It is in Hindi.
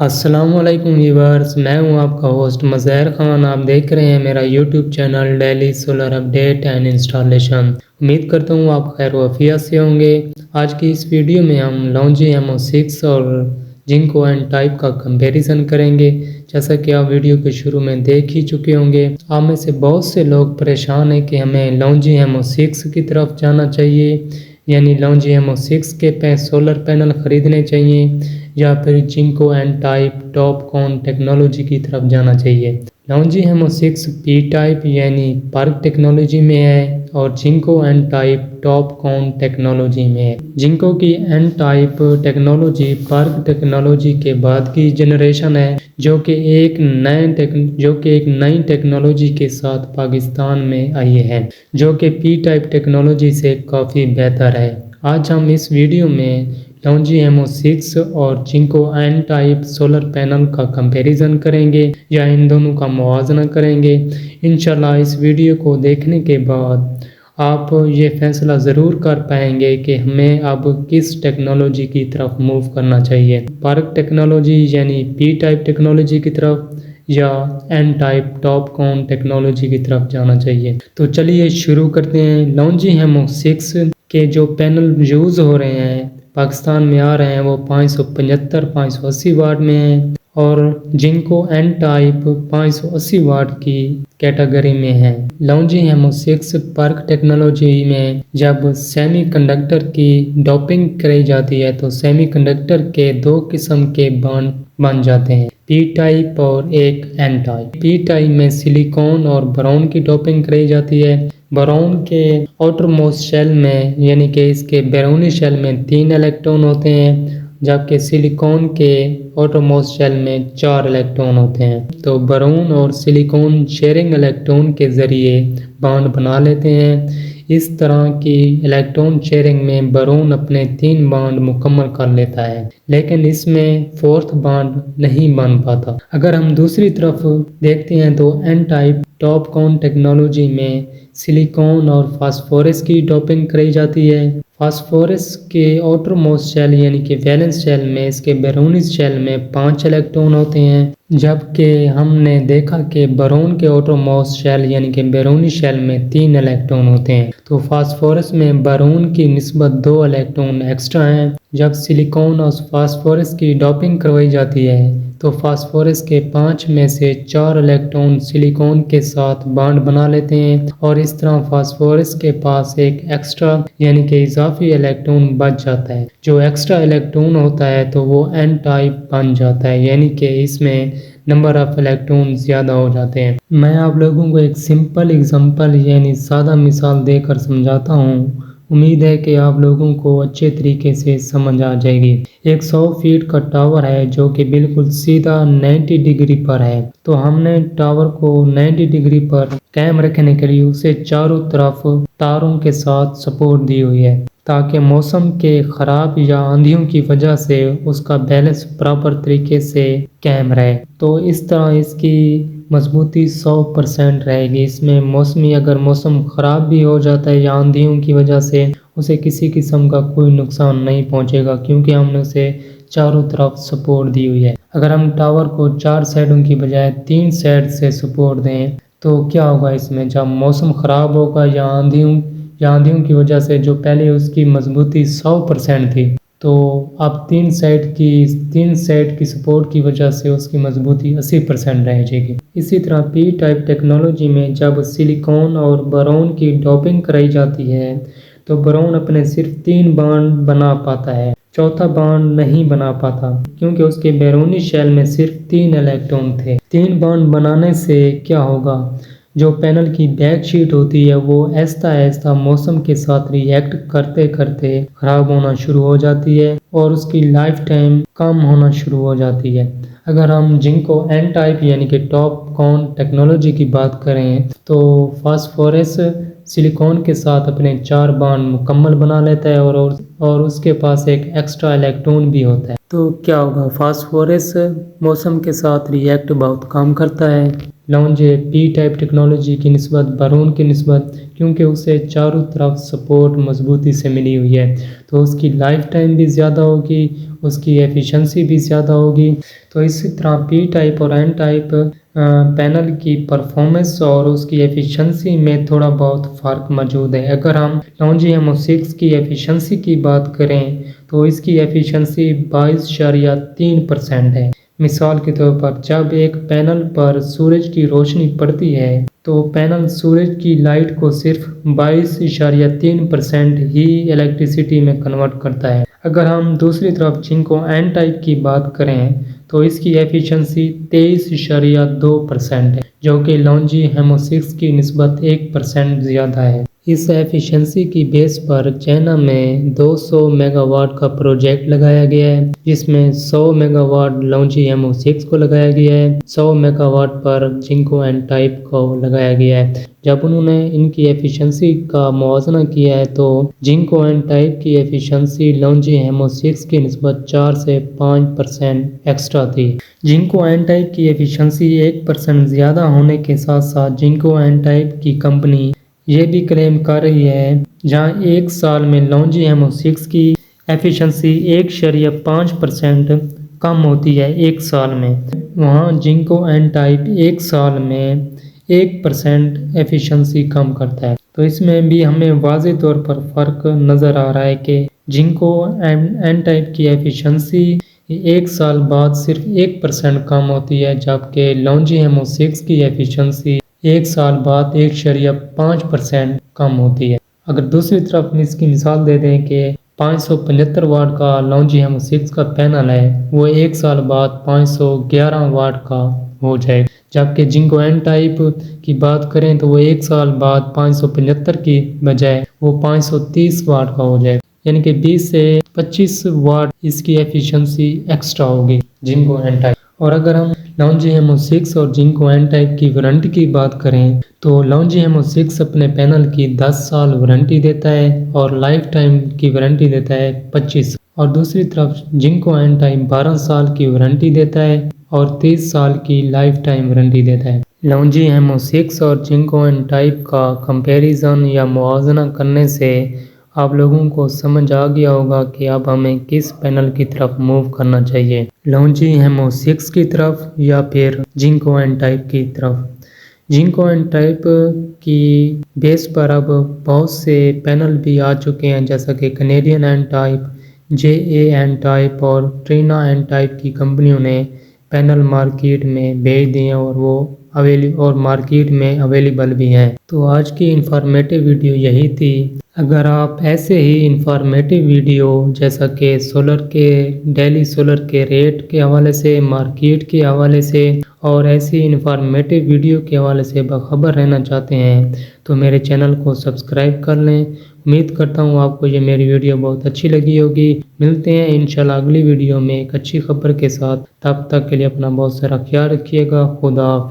अस्सलामुअलैकुम व्यूवर्स, मैं हूं आपका होस्ट मज़हर खान। आप देख रहे हैं मेरा YouTube channel daily solar update and installation. उम्मीद करता हूं आप खैर वफियत से होंगे। आज की इस वीडियो में हम लॉन्जी MO6 और जिंको एन टाइप का कंपैरिजन करेंगे। जैसा कि आप वीडियो के शुरू में देख ही चुके होंगे, आप में से बहुत से लोग परेशान हैं कि हमें लॉन्जी MO6 की तरफ जाना चाहिए, यानी लॉन्जी MO6 के सोलर पैनल ख़रीदने चाहिए या फिर Jinko N type TOPCon technology की तरफ जाना चाहिए। लॉन्जी MO6 P टाइप यानी पार्क टेक्नोलॉजी में है और Jinko N type TOPCon technology में है। जिंको की N type technology PERC technology के बाद की जनरेशन है, जो कि एक नई टेक्नोलॉजी के साथ पाकिस्तान में आई है, जो कि P टाइप टेक्नोलॉजी से काफ़ी बेहतर है। आज हम इस वीडियो में लॉन्जी MO6 और Jinko N type solar panel का कंपैरिजन करेंगे या इन दोनों का मुवाज़ना करेंगे। इंशाल्लाह इस वीडियो को देखने के बाद आप ये फैसला ज़रूर कर पाएंगे कि हमें अब किस टेक्नोलॉजी की तरफ मूव करना चाहिए, पार्क टेक्नोलॉजी यानी P टाइप टेक्नोलॉजी की तरफ या एन टाइप टॉपकॉन टेक्नोलॉजी की तरफ जाना चाहिए। तो चलिए शुरू करते हैं। लॉन्जी MO6 के जो पैनल यूज़ हो रहे हैं, पाकिस्तान में आ रहे हैं, वो 575-580 वाट में हैं और जिंको एन टाइप 580 वाट की कैटेगरी में है। लॉन्जी MO6 पार्क टेक्नोलॉजी में जब सेमीकंडक्टर की डोपिंग कराई जाती है तो सेमीकंडक्टर के दो किस्म के बॉन्ड बन जाते हैं, P टाइप और एक N टाइप। P टाइप में सिलिकॉन और बोरॉन की डोपिंग कराई जाती है। बोरॉन के आउटरमोस्ट शेल में यानी कि इसके बैरूनी शेल में 3 इलेक्ट्रॉन होते हैं, जबकि सिलिकॉन के आउटरमोस्ट शेल में 4 इलेक्ट्रॉन होते हैं। तो बोरॉन और सिलिकॉन शेयरिंग इलेक्ट्रॉन के ज़रिए बॉन्ड बना लेते हैं। इस तरह की इलेक्ट्रॉन शेयरिंग में बोरॉन अपने 3 बॉन्ड मुकम्मल कर लेता है, लेकिन इसमें 4th बॉन्ड नहीं बन पाता। अगर हम दूसरी तरफ देखते हैं तो एन टाइप टॉपकॉन टेक्नोलॉजी में सिलिकॉन और फास्फोरस की डोपिंग कराई जाती है। फास्फोरस के आउटरमोस्ट शेल यानी कि वैलेंस शेल में, इसके बैरूनी शेल में 5 इलेक्ट्रॉन होते हैं, जबकि हमने देखा कि बोरॉन के आउटरमोस्ट शेल यानी कि बैरूनी शेल में 3 इलेक्ट्रॉन होते हैं। तो फास्फोरस में बोरॉन की निस्बत 2 इलेक्ट्रॉन एक्स्ट्रा हैं। जब सिलिकॉन और फास्फोरस की डोपिंग करवाई जाती है तो फास्फोरस के 5 में से 4 इलेक्ट्रॉन सिलिकॉन के साथ बॉन्ड बना लेते हैं और इस तरह फास्फोरस के पास एक एक्स्ट्रा यानी कि इजाफी इलेक्ट्रॉन बच जाता है। जो एक्स्ट्रा इलेक्ट्रॉन होता है तो वो एन टाइप बन जाता है, यानी कि इसमें नंबर ऑफ इलेक्ट्रॉन ज़्यादा हो जाते हैं। मैं आप लोगों को एक सिंपल एग्जांपल यानी सादा मिसाल देकर समझाता हूँ। उम्मीद है कि आप लोगों को अच्छे तरीके से समझ आ जाएगी। एक 100 फीट का टावर है जो कि बिल्कुल सीधा 90 डिग्री पर है। तो हमने टावर को 90 डिग्री पर कायम रखने के लिए उसे चारों तरफ तारों के साथ सपोर्ट दी हुई है, ताकि मौसम के ख़राब या आंधियों की वजह से उसका बैलेंस प्रॉपर तरीके से कायम रहे। तो इस तरह इसकी मजबूती 100% रहेगी। इसमें अगर मौसम ख़राब भी हो जाता है या आंधियों की वजह से, उसे किसी किस्म का कोई नुकसान नहीं पहुंचेगा, क्योंकि हमने उसे चारों तरफ सपोर्ट दी हुई है। अगर हम टावर को 4 साइडों की बजाय 3 साइड से सपोर्ट दें तो क्या होगा, इसमें जब मौसम ख़राब होगा या आंधियों की वजह से जो पहले उसकी मजबूती 100% थी, तो अब 3 साइड की सपोर्ट की वजह से उसकी मजबूती 80% रह जाएगी। इसी तरह P टाइप टेक्नोलॉजी में जब सिलिकॉन और बोरॉन की डोपिंग कराई जाती है तो बोरॉन अपने सिर्फ 3 बॉन्ड बना पाता है, चौथा बॉन्ड नहीं बना पाता, क्योंकि उसके बैरूनी शेल में सिर्फ 3 इलेक्ट्रॉन थे। 3 बॉन्ड बनाने से क्या होगा, जो पैनल की बैक शीट होती है वो आहिस्ता आहिस्ता मौसम के साथ रिएक्ट करते करते ख़राब होना शुरू हो जाती है और उसकी लाइफ टाइम कम होना शुरू हो जाती है। अगर हम जिंको एन टाइप यानी कि टॉपकॉन टेक्नोलॉजी की बात करें तो फास्फोरस सिलिकॉन के साथ अपने 4 बॉन्ड मुकम्मल बना लेता है और उसके पास एक एक्स्ट्रा इलेक्ट्रॉन भी होता है। तो क्या होगा, फास्फोरस मौसम के साथ रिएक्ट बहुत कम करता है, लॉन्जे पी टाइप टेक्नोलॉजी की निस्बत बरून की निस्बत, क्योंकि उसे चारों तरफ सपोर्ट मजबूती से मिली हुई है, तो उसकी लाइफ टाइम भी ज़्यादा होगी, उसकी एफिशिएंसी भी ज़्यादा होगी। तो इसी तरह पी टाइप और एन टाइप पैनल की परफॉर्मेंस और उसकी एफिशिएंसी में थोड़ा बहुत फ़र्क मौजूद है। अगर हम लॉन्जी हेमो-6 की एफिशिएंसी की बात करें तो इसकी एफिशिएंसी 22.3% है। मिसाल के तौर पर जब एक पैनल पर सूरज की रोशनी पड़ती है तो पैनल सूरज की लाइट को सिर्फ 22.3% ही इलेक्ट्रिसिटी में कन्वर्ट करता है। अगर हम दूसरी तरफ जिंको एन टाइप की बात करें तो इसकी एफिशिएंसी 23.2% है, जो कि लॉन्जी हेमो-6 की निस्बत 1% ज़्यादा है। इस एफिशिएंसी की बेस पर चाइना में 200 मेगावाट का प्रोजेक्ट लगाया गया है, जिसमें 100 मेगावाट लॉन्जी हेमो-6 को लगाया गया है, 100 मेगावाट पर जिंको एन टाइप को लगाया गया है। जब उन्होंने इनकी एफिशिएंसी का मुआवजा किया है तो जिंको एन टाइप की एफिशिएंसी लॉन्जी हेमो-6 की निस्बत 4 से 5% एक्स्ट्रा थी। जिंको एन टाइप की एफिशिएंसी 1% ज़्यादा होने के साथ साथ जिंको एन टाइप की कंपनी ये भी क्लेम कर रही है, जहां एक साल में लॉन्जी हेमो-6 की एफिशिएंसी 1.5% कम होती है एक साल में, वहां जिंको एन टाइप एक साल में 1% एफिशिएंसी कम करता है। तो इसमें भी हमें वाज़ेह तौर पर फ़र्क नज़र आ रहा है कि जिंको एन टाइप की एफिशिएंसी एक साल बाद सिर्फ 1% कम होती है, जबकि लॉन्जी हेमो-6 की एफिशिएंसी एक साल बाद 1.5% कम होती है। अगर दूसरी तरफ हम इसकी मिसाल दे दें कि 575 वाट का लॉन्जी हेमो-6 का पैनल है, वो एक साल बाद 511 वाट का हो जाए, जबकि जिंको एन टाइप की बात करें तो वो एक साल बाद 575 की बजाय वो 530 वाट का हो जाए, यानी कि 20 से 25 वाट इसकी एफिशिएंसी एक्स्ट्रा होगी जिंको एन टाइप। और अगर हम लॉन्जी हेमो-6 और जिंको एन टाइप की वारंटी की बात करें तो लॉन्जी हेमो-6 अपने पैनल की 10 साल वारंटी देता है और लाइफ टाइम की वारंटी देता है 25, और दूसरी तरफ जिंको एन टाइप 12 साल की वारंटी देता है और 30 साल की लाइफ टाइम वारंटी देता है। लॉन्जी हेमो-6 और जिंको एन टाइप का कंपैरिजन या मुआवजा करने से आप लोगों को समझ आ गया होगा कि अब हमें किस पैनल की तरफ मूव करना चाहिए, लॉन्जी हेमो-6 की तरफ या फिर जिंको एन टाइप की तरफ। जिंको एन टाइप की बेस पर अब बहुत से पैनल भी आ चुके हैं, जैसा कि Canadian N type, JA N type और ट्रिना एन टाइप की कंपनियों ने पैनल मार्केट में भेज दिए और वो मार्केट में अवेलेबल भी हैं। तो आज की इंफॉर्मेटिव वीडियो यही थी। अगर आप ऐसे ही इंफॉर्मेटिव वीडियो जैसा कि डेली सोलर के रेट के हवाले से, मार्केट के हवाले से और ऐसी इंफॉर्मेटिव वीडियो के हवाले से बाखबर रहना चाहते हैं तो मेरे चैनल को सब्सक्राइब कर लें। उम्मीद करता हूँ आपको ये मेरी वीडियो बहुत अच्छी लगी होगी। मिलते हैं इंशाल्लाह अगली वीडियो में एक अच्छी खबर के साथ। तब तक के लिए अपना बहुत सारा ख्याल रखिएगा। खुदा हाफिज़।